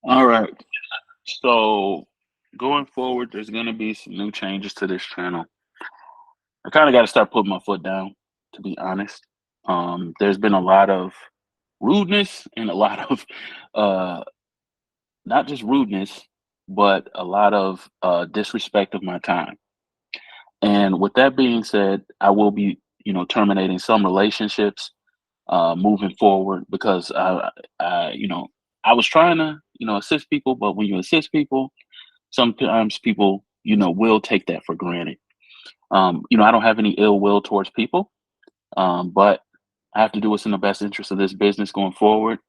All right. So going forward, there's going to be some new changes to this channel. I kind of got to start putting my foot down, to be honest. There's been a lot of rudeness and a lot of uh, not just rudeness, but a lot of disrespect of my time. And with that being said, I will be, terminating some relationships moving forward because I was trying to, assist people, but when you assist people, sometimes people, will take that for granted. I don't have any ill will towards people, but I have to do what's in the best interest of this business going forward,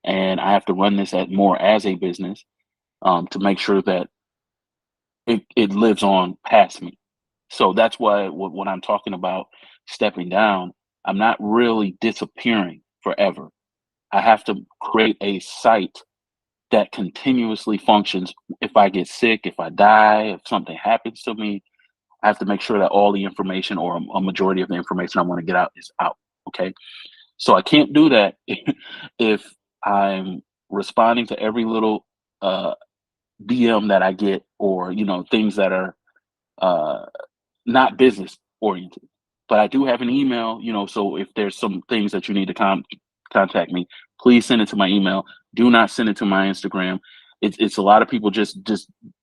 and I have to run this at more as a business to make sure that it lives on past me. So that's why when I'm talking about stepping down, I'm not really disappearing forever. I have to create a site that continuously functions. If I get sick, if I die, if something happens to me, I have to make sure that all the information or a majority of the information I want to get out is out. Okay. So I can't do that if I'm responding to every little DM that I get, or, things that are uh, not business oriented. But I do have an email, so if there's some things that you need to contact me, please send it to my email. Do not send it to my Instagram. It's a lot of people just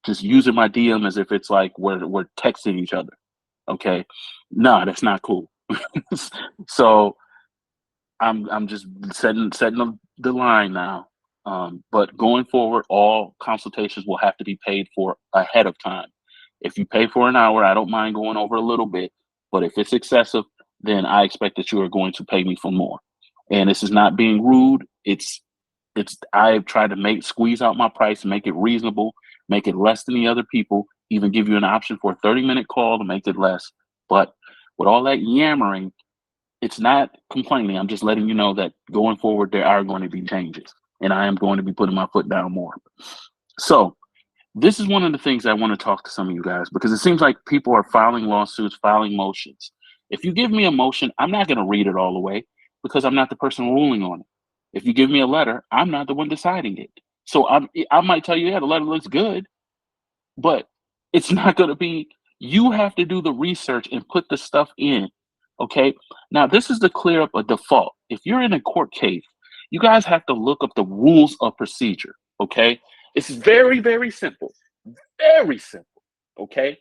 using my DM as if it's like we're texting each other. Okay, no, that's not cool. So I'm just setting the line now. But going forward, all consultations will have to be paid for ahead of time. If you pay for an hour, I don't mind going over a little bit, but if it's excessive, then I expect that you are going to pay me for more. And this is not being rude. It's I've tried to squeeze out my price, make it reasonable, make it less than the other people, even give you an option for a 30-minute call to make it less. But with all that yammering, it's not complaining. I'm just letting you know that going forward, there are going to be changes, and I am going to be putting my foot down more. So, this is one of the things I want to talk to some of you guys, because it seems like people are filing lawsuits, filing motions. If you give me a motion, I'm not going to read it all the way because I'm not the person ruling on it. If you give me a letter, I'm not the one deciding it. So I might tell you, yeah, the letter looks good, but it's not going to be. You have to do the research and put the stuff in. Okay. Now, this is to clear up a default. If you're in a court case, you guys have to look up the rules of procedure. Okay. It's very, very simple. Very simple. Okay.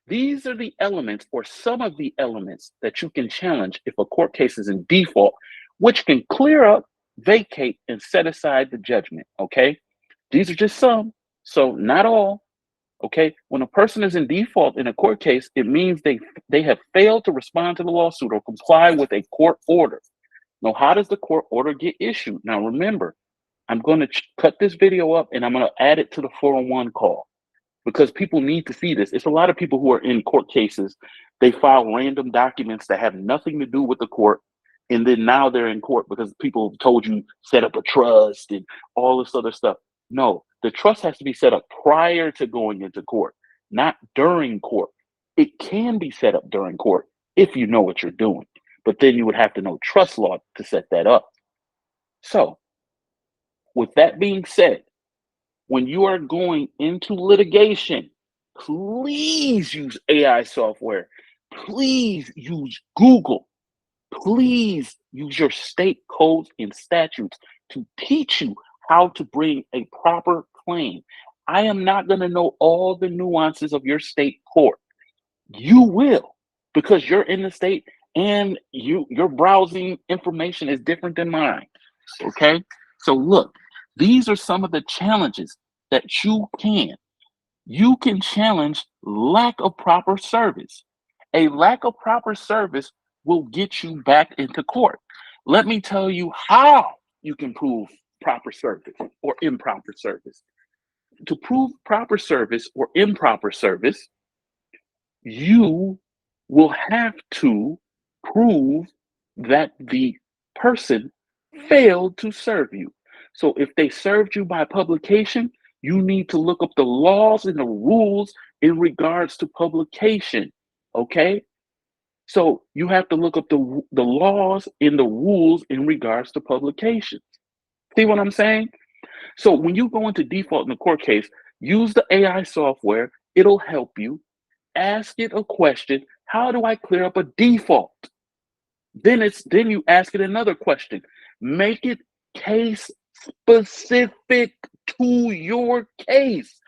These are the elements, or some of the elements, that you can challenge if a court case is in default, which can clear up, vacate, and set aside the judgment. Okay. These are just some. So, not all. Okay, when a person is in default in a court case, it means they have failed to respond to the lawsuit or comply with a court order. Now, how does the court order get issued? Now, remember, I'm going to cut this video up and I'm going to add it to the 401 call, because people need to see this. It's a lot of people who are in court cases. They file random documents that have nothing to do with the court, and then now they're in court because people told you set up a trust and all this other stuff. No, the trust has to be set up prior to going into court, not during court. It can be set up during court if you know what you're doing, but then you would have to know trust law to set that up. So, with that being said, when you are going into litigation, please use AI software. Please use Google. Please use your state codes and statutes to teach you how to bring a proper claim. I am not going to know all the nuances of your state court. You will, because you're in the state and your browsing information is different than mine. Okay? So look, these are some of the challenges that you can challenge lack of proper service. A lack of proper service will get you back into court. Let me tell you how you can prove proper service or improper service. To prove proper service or improper service, you will have to prove that the person failed to serve you. So if they served you by publication, you need to look up the laws and the rules in regards to publication. Okay? So you have to look up the laws and the rules in regards to publications. See what I'm saying? So when you go into default in the court case, use the AI software. It'll help you. Ask it a question. How do I clear up a default? Then you ask it another question. Make it case specific to your case.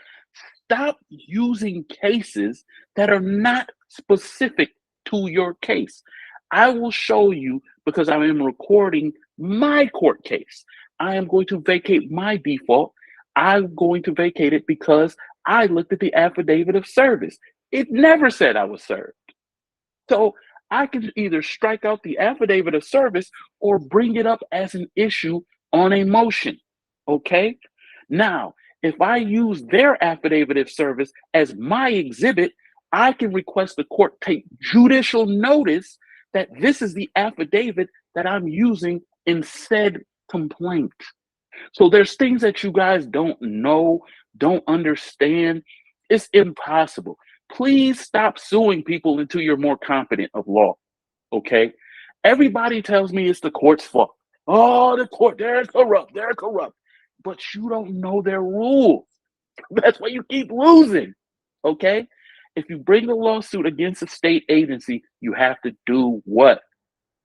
Stop using cases that are not specific to your case. I will show you because I am recording my court case. I am going to vacate my default. I'm going to vacate it because I looked at the affidavit of service. It never said I was served. So I can either strike out the affidavit of service or bring it up as an issue on a motion. Okay? Now, if I use their affidavit of service as my exhibit, I can request the court take judicial notice that this is the affidavit that I'm using in said complaint. So there's things that you guys don't know, don't understand. It's impossible. Please stop suing people until you're more confident of law. Okay? Everybody tells me it's the court's fault. Oh, the court, they're corrupt, they're corrupt. But you don't know their rules. That's why you keep losing. Okay? If you bring a lawsuit against a state agency, you have to do what?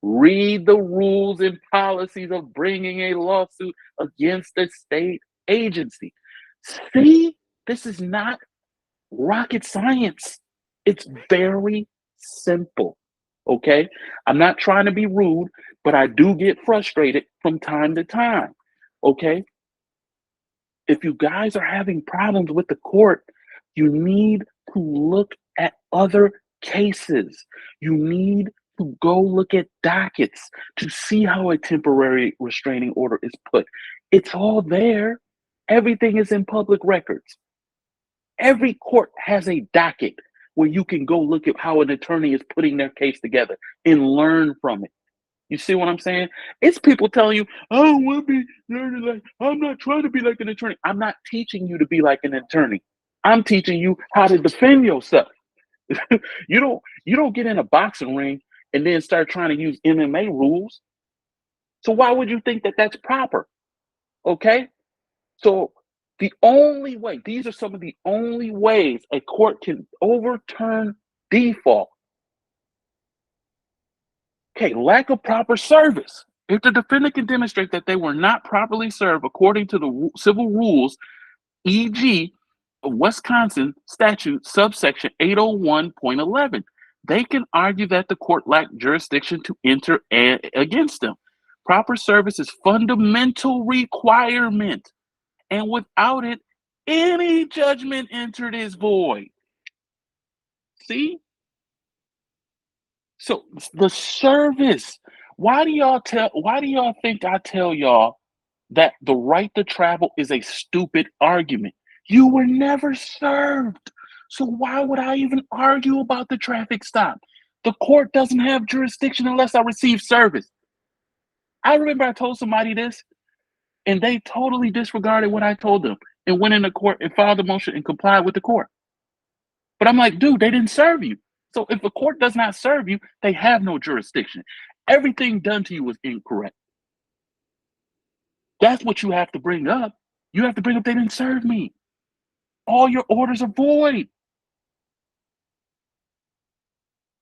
Read the rules and policies of bringing a lawsuit against a state agency. See, this is not rocket science. It's very simple. Okay? I'm not trying to be rude, but I do get frustrated from time to time. Okay? If you guys are having problems with the court, you need to look at other cases. You need to go look at dockets to see how a temporary restraining order is put. It's all there. Everything is in public records. Every court has a docket where you can go look at how an attorney is putting their case together and learn from it. You see what I'm saying? It's people telling you, I don't want to be learning like, I'm not trying to be like an attorney. I'm not teaching you to be like an attorney. I'm teaching you how to defend yourself. You don't get in a boxing ring and then start trying to use MMA rules. So why would you think that that's proper? Okay? So the only way, these are some of the only ways a court can overturn default. Okay, lack of proper service. If the defendant can demonstrate that they were not properly served according to the civil rules, e.g., Wisconsin statute subsection 801.11, they can argue that the court lacked jurisdiction to enter against them. Proper service is fundamental requirement, and without it, any judgment entered is void. See? So the service. Why do y'all think I tell y'all that the right to travel is a stupid argument? You were never served. So why would I even argue about the traffic stop? The court doesn't have jurisdiction unless I receive service. I remember I told somebody this and they totally disregarded what I told them and went into court and filed a motion and complied with the court. But I'm like, dude, they didn't serve you. So if a court does not serve you, they have no jurisdiction. Everything done to you was incorrect. That's what you have to bring up. You have to bring up they didn't serve me. All your orders are void.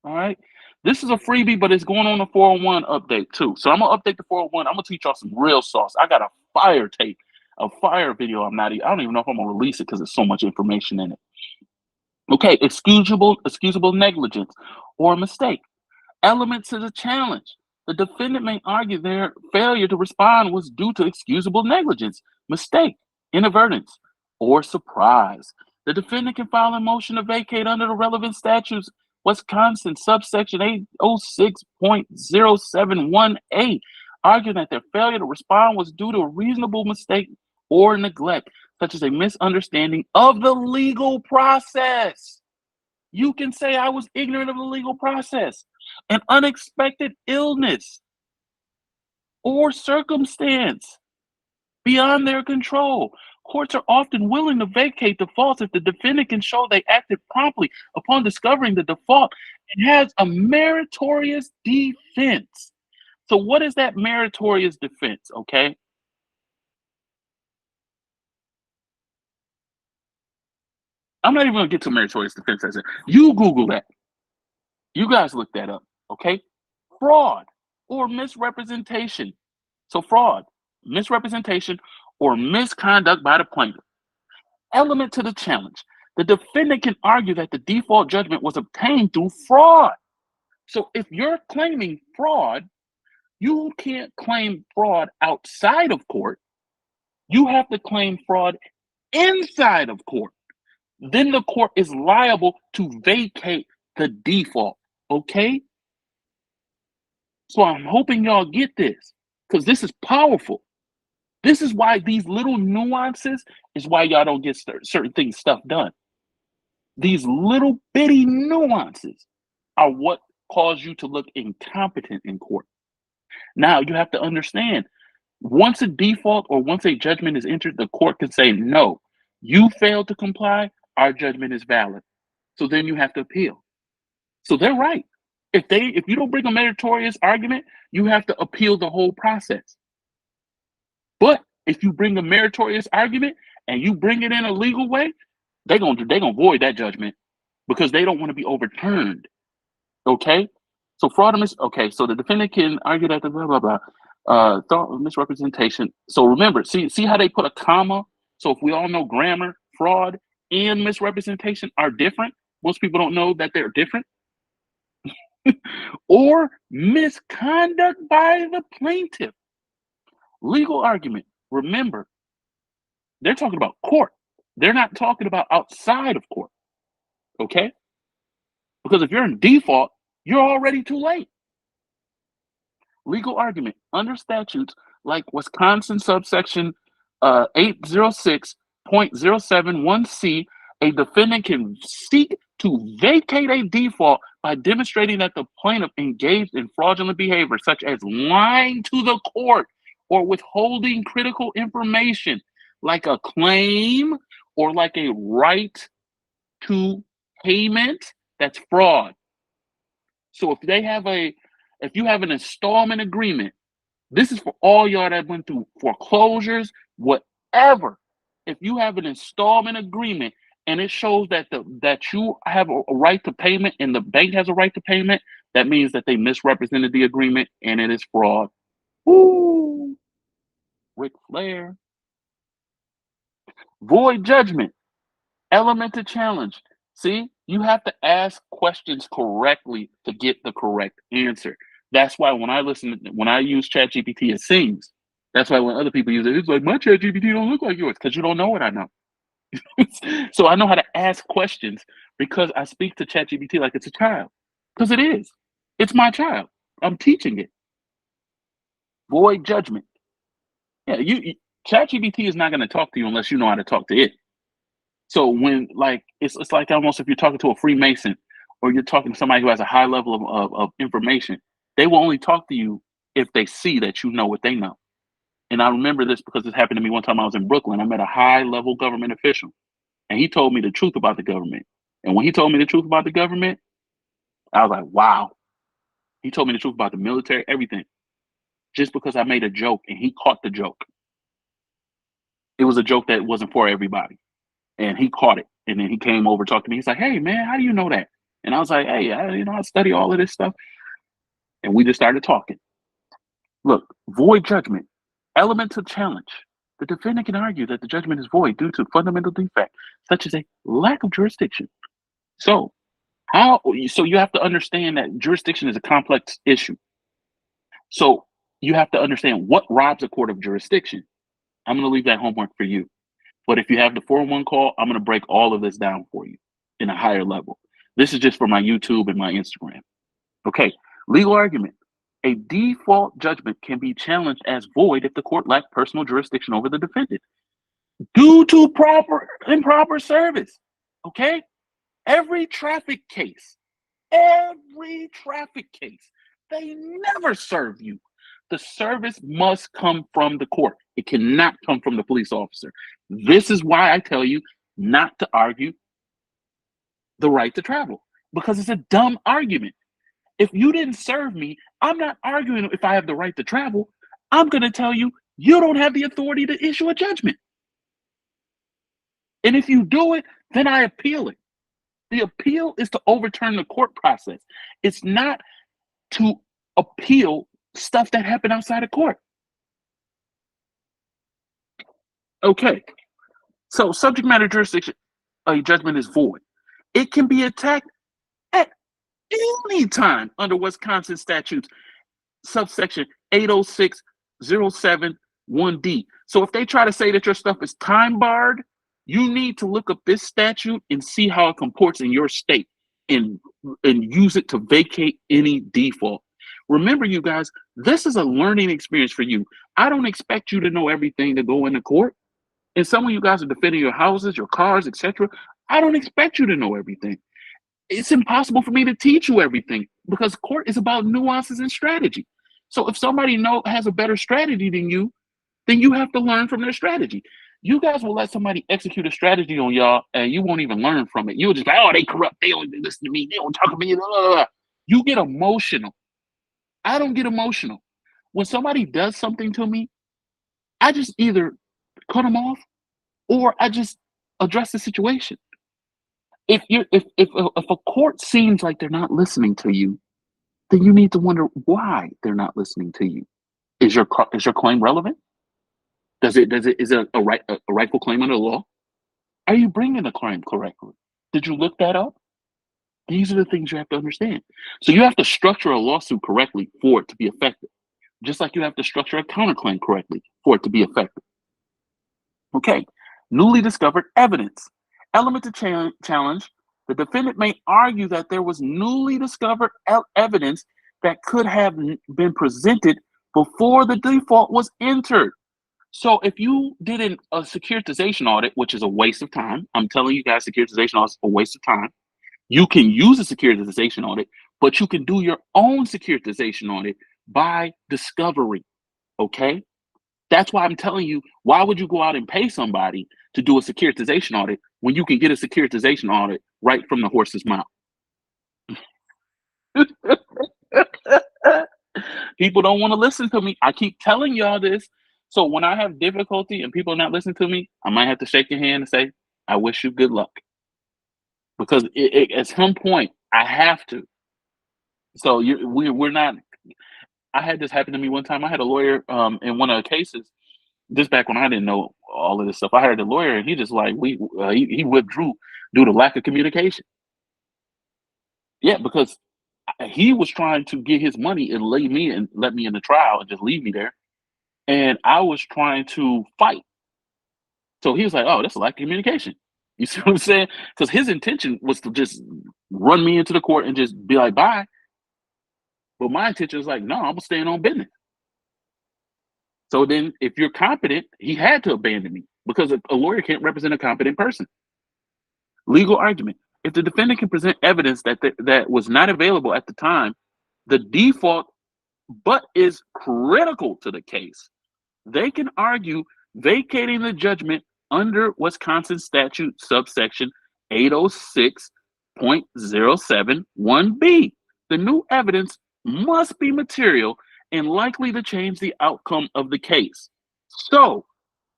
All right. This is a freebie, but it's going on the 401 update too. So I'm gonna update the 401. I'm gonna teach y'all some real sauce. I got a fire tape, a fire video. I don't even know if I'm gonna release it because there's so much information in it. Okay, excusable negligence or mistake. Elements of the challenge. The defendant may argue their failure to respond was due to excusable negligence, mistake, inadvertence, or surprise. The defendant can file a motion to vacate under the relevant statutes, Wisconsin subsection 806.071A, arguing that their failure to respond was due to a reasonable mistake or neglect, such as a misunderstanding of the legal process. You can say I was ignorant of the legal process, an unexpected illness or circumstance beyond their control. Courts are often willing to vacate defaults if the defendant can show they acted promptly upon discovering the default and has a meritorious defense. So what is that meritorious defense, okay? I'm not even going to get to meritorious defense. As you Google that. You guys look that up, okay? Fraud or misrepresentation. So fraud, misrepresentation, or misconduct by the plaintiff. Element to the challenge. The defendant can argue that the default judgment was obtained through fraud. So if you're claiming fraud, you can't claim fraud outside of court. You have to claim fraud inside of court. Then the court is liable to vacate the default. Okay? So I'm hoping y'all get this, because this is powerful. This is why these little nuances is why y'all don't get certain things stuff done. These little bitty nuances are what cause you to look incompetent in court. Now you have to understand, once a default or once a judgment is entered, the court can say, no, you failed to comply, our judgment is valid. So then you have to appeal. So they're right. If you don't bring a meritorious argument, you have to appeal the whole process. But if you bring a meritorious argument and you bring it in a legal way, they're gonna void that judgment because they don't want to be overturned. Okay? So fraud and okay, so the defendant can argue that the blah blah blah thought misrepresentation. So remember, see how they put a comma? So if we all know grammar, fraud and misrepresentation are different. Most people don't know that they're different. Or misconduct by the plaintiff. Legal argument. Remember, they're talking about court. They're not talking about outside of court. Okay? Because if you're in default, you're already too late. Legal argument. Under statutes like Wisconsin subsection 806.071C, a defendant can seek to vacate a default by demonstrating that the plaintiff engaged in fraudulent behavior, such as lying to the court or withholding critical information, like a claim or like a right to payment. That's fraud. So if you have an installment agreement, this is for all y'all that went through foreclosures, whatever. If you have an installment agreement and it shows that you have a right to payment and the bank has a right to payment, that means that they misrepresented the agreement and it is fraud. Ooh, Ric Flair. Void judgment. Element to challenge. See, you have to ask questions correctly to get the correct answer. That's why when I use ChatGPT, it sings. That's why when other people use it, it's like, my ChatGPT don't look like yours, because you don't know what I know. So I know how to ask questions because I speak to ChatGPT like it's a child. Because it is. It's my child. I'm teaching it. Void judgment. Yeah, ChatGPT is not going to talk to you unless you know how to talk to it. So when it's like almost if you're talking to a Freemason or you're talking to somebody who has a high level of information, they will only talk to you if they see that you know what they know. And I remember this because this happened to me one time I was in Brooklyn. I met a high level government official and he told me the truth about the government. And when he told me the truth about the government, I was like, wow. He told me the truth about the military, everything. Just because I made a joke and he caught the joke. It was a joke that wasn't for everybody. And he caught it. And then he came over, talked to me. He's like, hey, man, how do you know that? And I was like, hey, I study all of this stuff. And we just started talking. Look, void judgment. Element to challenge. The defendant can argue that the judgment is void due to fundamental defect, such as a lack of jurisdiction. So you have to understand that jurisdiction is a complex issue. So you have to understand what robs a court of jurisdiction. I'm going to leave that homework for you. But if you have the 401 call, I'm going to break all of this down for you in a higher level. This is just for my YouTube and my Instagram. Okay, legal argument. A default judgment can be challenged as void if the court lacks personal jurisdiction over the defendant due to improper service. Okay? Every traffic case, they never serve you. The service must come from the court. It cannot come from the police officer. This is why I tell you not to argue the right to travel, because it's a dumb argument. If you didn't serve me, I'm not arguing if I have the right to travel. I'm going to tell you, you don't have the authority to issue a judgment. And if you do it, then I appeal it. The appeal is to overturn the court process. It's not to appeal stuff that happened outside of court. Okay, so subject matter jurisdiction, a judgment is void. It can be attacked at any time under Wisconsin statutes, subsection 806.071D. So if they try to say that your stuff is time barred, you need to look up this statute and see how it comports in your state and use it to vacate any default. Remember, you guys, this is a learning experience for you. I don't expect you to know everything to go into court. And some of you guys are defending your houses, your cars, etc. I don't expect you to know everything. It's impossible for me to teach you everything because court is about nuances and strategy. So if somebody has a better strategy than you, then you have to learn from their strategy. You guys will let somebody execute a strategy on y'all and you won't even learn from it. You'll just be like, oh, they corrupt. They don't listen to me. They don't talk to me. You get emotional. I don't get emotional. When somebody does something to me, I just either cut them off or I just address the situation. If a court seems like they're not listening to you, then you need to wonder why they're not listening to you. Is your claim relevant? Is it a rightful claim under the law? Are you bringing the claim correctly? Did you look that up? These are the things you have to understand. So you have to structure a lawsuit correctly for it to be effective, just like you have to structure a counterclaim correctly for it to be effective. Okay, newly discovered evidence. Element to challenge. The defendant may argue that there was newly discovered evidence that could have been presented before the default was entered. So if you did a securitization audit, which is a waste of time, I'm telling you guys, securitization audit is a waste of time. You can use a securitization audit, but you can do your own securitization audit by discovery, okay? That's why I'm telling you, why would you go out and pay somebody to do a securitization audit when you can get a securitization audit right from the horse's mouth? People don't want to listen to me. I keep telling y'all this. So when I have difficulty and people not listening to me, I might have to shake your hand and say, I wish you good luck. Because at some point, I have to. So we're not. I had this happen to me one time. I had a lawyer in one of the cases. This back when I didn't know all of this stuff. I hired a lawyer, and he just like he withdrew due to lack of communication. Yeah, because he was trying to get his money and leave me and let me in the trial and just leave me there, and I was trying to fight. So he was like, "Oh, that's a lack of communication." You see what I'm saying? Because his intention was to just run me into the court and just be like, "Bye." But my intention was like, "No, I'm staying on business." So then, if you're competent, he had to abandon me because a lawyer can't represent a competent person. Legal argument. If the defendant can present evidence that was not available at the time, the default but is critical to the case, they can argue vacating the judgment under Wisconsin statute subsection 806.071B. The new evidence must be material and likely to change the outcome of the case. So,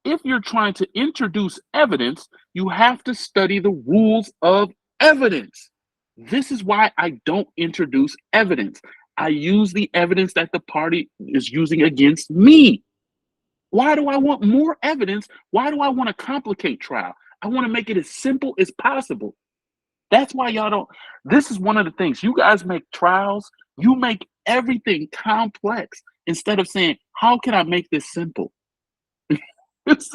if you're trying to introduce evidence, you have to study the rules of evidence. This is why I don't introduce evidence. I use the evidence that the party is using against me. Why do I want more evidence? Why do I want to complicate trial? I want to make it as simple as possible. That's why y'all don't. This is one of the things. You guys make trials, you make everything complex instead of saying, how can I make this simple? That's,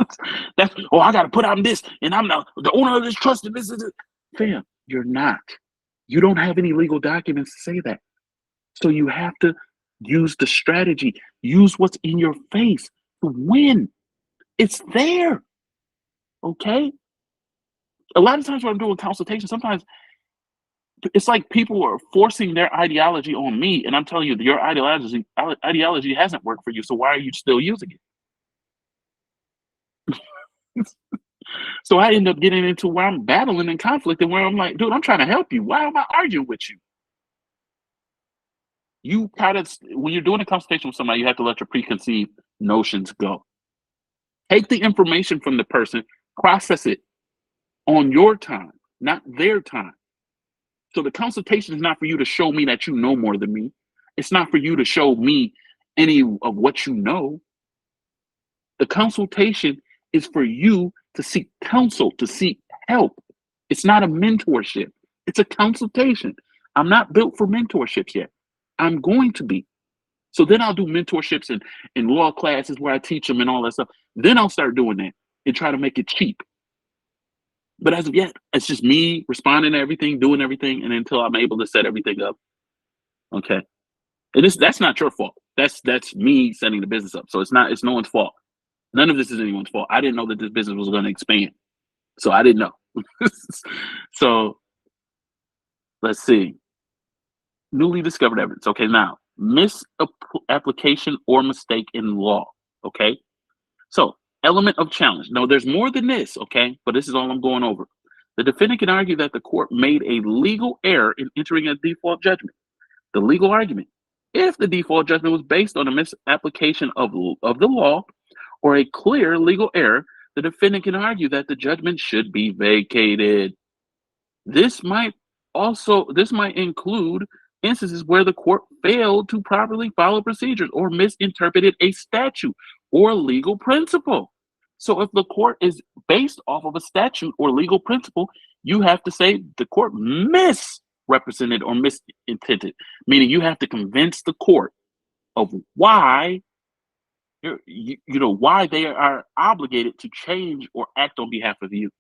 oh, I got to put on this, and I'm the owner of this trust, and this is it. Fam, you're not. You don't have any legal documents to say that. So you have to use the strategy, use what's in your face to win. It's there. Okay? A lot of times when I'm doing consultation, sometimes it's like people are forcing their ideology on me, and I'm telling you, your ideology hasn't worked for you, so why are you still using it? So I end up getting into where I'm battling and conflict and where I'm like, dude, I'm trying to help you. Why am I arguing with you? You kind of, when you're doing a consultation with somebody, you have to let your preconceived notions go. Take the information from the person, process it, on your time, not their time. So the consultation is not for you to show me that you know more than me. It's not for you to show me any of what you know. The consultation is for you to seek counsel, to seek help. It's not a mentorship. It's a consultation. I'm not built for mentorships yet. I'm going to be. So then I'll do mentorships in law classes where I teach them and all that stuff. Then I'll start doing that and try to make it cheap. But as of yet, it's just me responding to everything, doing everything, and until I'm able to set everything up. Okay. And that's not your fault. That's me setting the business up. So it's no one's fault. None of this is anyone's fault. I didn't know that this business was going to expand. So I didn't know. So let's see. Newly discovered evidence. Okay, now misapplication or mistake in law. Okay. So element of challenge. No, there's more than this, okay? But this is all I'm going over. The defendant can argue that the court made a legal error in entering a default judgment. The legal argument. If the default judgment was based on a misapplication of the law or a clear legal error, the defendant can argue that the judgment should be vacated. This might include instances where the court failed to properly follow procedures or misinterpreted a statute or legal principle. So if the court is based off of a statute or legal principle, you have to say the court misrepresented or misintended, meaning you have to convince the court of why why they are obligated to change or act on behalf of you.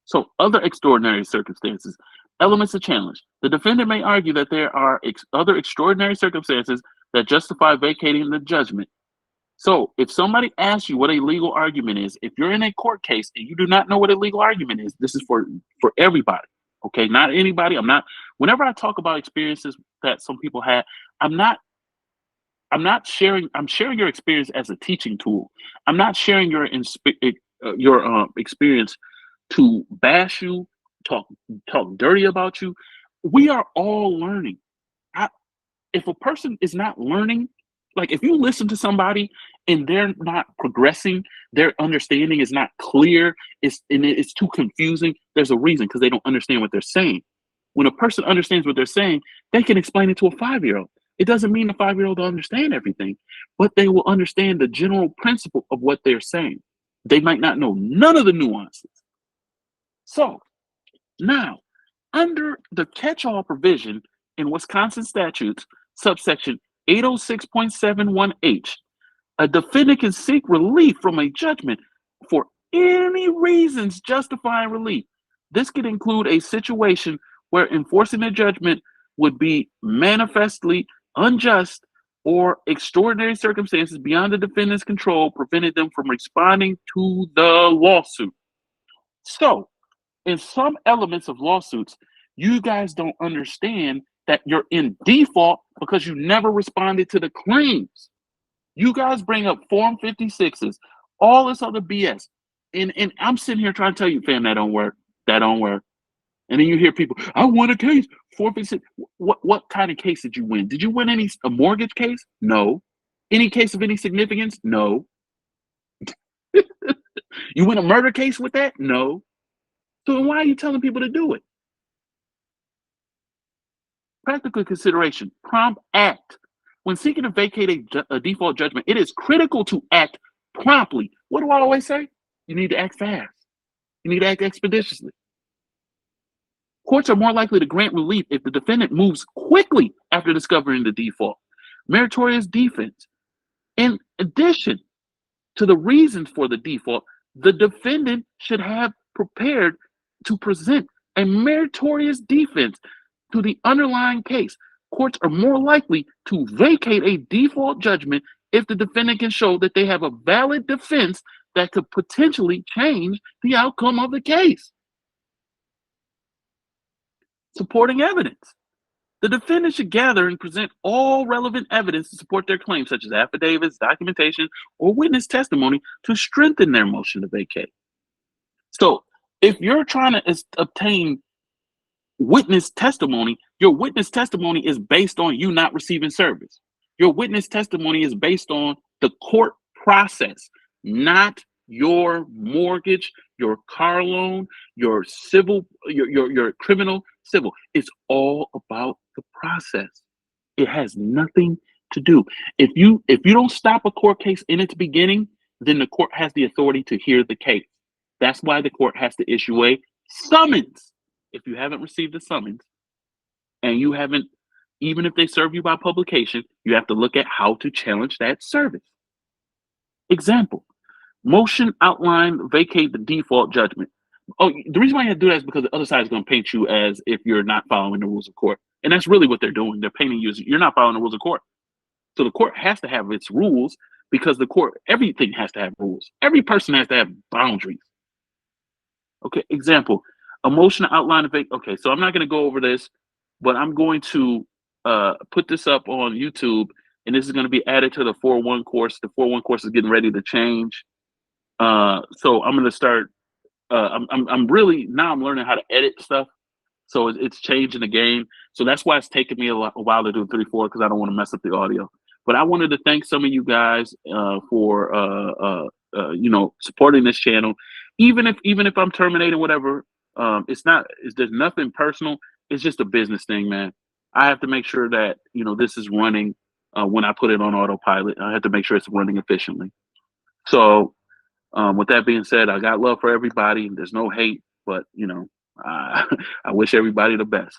So other extraordinary circumstances, elements of challenge. The defendant may argue that there are other extraordinary circumstances that justify vacating the judgment. So if somebody asks you what a legal argument is, if you're in a court case and you do not know what a legal argument is, this is for everybody, okay? Not anybody. Whenever I talk about experiences that some people had, I'm sharing your experience as a teaching tool. I'm not sharing your experience to bash you, talk dirty about you. We are all learning. If a person is not learning, like if you listen to somebody and they're not progressing, their understanding is not clear, it's too confusing, there's a reason, because they don't understand what they're saying. When a person understands what they're saying, they can explain it to a 5-year-old. It doesn't mean the 5-year-old will understand everything, but they will understand the general principle of what they're saying. They might not know none of the nuances. So now, under the catch-all provision in Wisconsin statutes, subsection 806.71H, a defendant can seek relief from a judgment for any reasons justifying relief. This could include a situation where enforcing a judgment would be manifestly unjust or extraordinary circumstances beyond the defendant's control prevented them from responding to the lawsuit. So, in some elements of lawsuits, you guys don't understand that you're in default because you never responded to the claims. You guys bring up Form 56s, all this other BS. And I'm sitting here trying to tell you, fam, that don't work. That don't work. And then you hear people, I won a case, 456. What kind of case did you win? Did you win a mortgage case? No. Any case of any significance? No. You win a murder case with that? No. So why are you telling people to do it? Practical consideration, prompt act. When seeking to vacate a default judgment, it is critical to act promptly. What do I always say? You need to act fast. You need to act expeditiously. Courts are more likely to grant relief if the defendant moves quickly after discovering the default. Meritorious defense. In addition to the reasons for the default, the defendant should have prepared to present a meritorious defense to the underlying case. Courts are more likely to vacate a default judgment if the defendant can show that they have a valid defense that could potentially change the outcome of the case. Supporting evidence. The defendant should gather and present all relevant evidence to support their claims, such as affidavits, documentation, or witness testimony to strengthen their motion to vacate. So if you're trying to obtain witness testimony, your witness testimony is based on you not receiving service. Your witness testimony is based on the court process, not your mortgage, your car loan, your civil, your criminal, civil. It's all about the process. It has nothing to do. If you don't stop a court case in its beginning, then the court has the authority to hear the case. That's why the court has to issue a summons. If you haven't received a summons and you haven't, even if they serve you by publication, you have to look at how to challenge that service. Example, motion outline vacate the default judgment. Oh, the reason why you have to do that is because the other side is going to paint you as if you're not following the rules of court. And that's really what they're doing. They're painting you as you're not following the rules of court. So the court has to have its rules because the court, everything has to have rules. Every person has to have boundaries. Okay, example, a motion outline of okay, so I'm not going to go over this, but I'm going to put this up on YouTube, and this is going to be added to the 401 course. The 401 course is getting ready to change. So I'm going to start. I'm really now I'm learning how to edit stuff. So it's changing the game. So that's why it's taken me a while to do 3-4 because I don't want to mess up the audio. But I wanted to thank some of you guys for supporting this channel. Even if I'm terminating whatever, there's nothing personal. It's just a business thing, man. I have to make sure that this is running when I put it on autopilot. I have to make sure it's running efficiently. So with that being said, I got love for everybody. There's no hate, but I wish everybody the best.